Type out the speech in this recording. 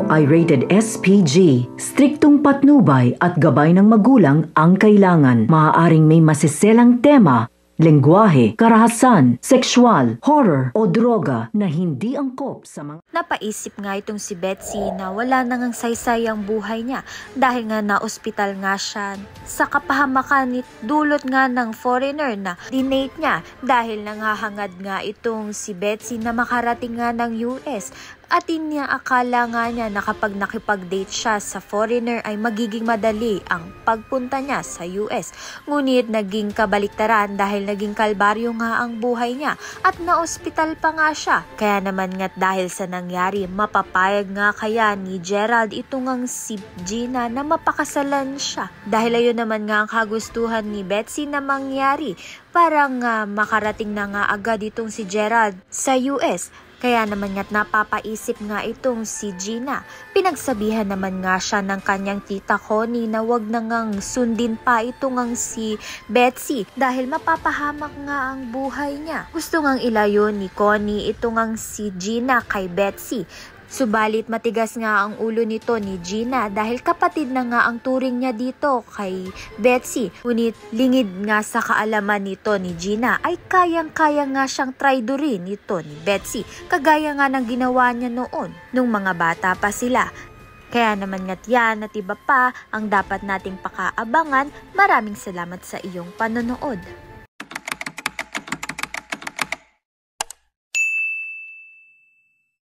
ay rated SPG. Striktong patnubay at gabay ng magulang ang kailangan. Maaaring may masiselang tema, lengguwahe, karahasan, sexual, horror o droga na hindi angkop sa mga... Napaisip nga itong si Betsy na wala nang saysay ang buhay niya dahil nga na-ospital nga siya sa kapahamakan dulot nga ng foreigner na dinate niya dahil nangahangad nga itong si Betsy na makarating nga ng US. At akala nga niya na kapag nakipag-date siya sa foreigner ay magiging madali ang pagpunta niya sa US. Ngunit naging kabaliktaran dahil naging kalbaryo nga ang buhay niya at na-ospital pa nga siya. Kaya naman nga't dahil sa nangyari, mapapayag nga kaya ni Gerald itong si Gina na mapakasalan siya. Dahil ayun naman nga ang kagustuhan ni Betsy na mangyari para nga makarating na nga agad itong si Gerald sa US. Kaya naman nga't napapaisip nga itong si Gina. Pinagsabihan naman nga siya ng kanyang tita Connie na wag na ngang sundin pa itong si Betsy dahil mapapahamak nga ang buhay niya. Gusto ngang ilayo ni Connie itong si Gina kay Betsy. Subalit matigas nga ang ulo nito ni Gina dahil kapatid na nga ang turing niya dito kay Betsy. Ngunit lingid nga sa kaalaman nito ni Gina ay kayang-kaya nga siyang traidorin nito ni Betsy. Kagaya nga ng ginawa niya noon nung mga bata pa sila. Kaya naman nga't yan at iba pa ang dapat nating pakaabangan. Maraming salamat sa iyong panonood.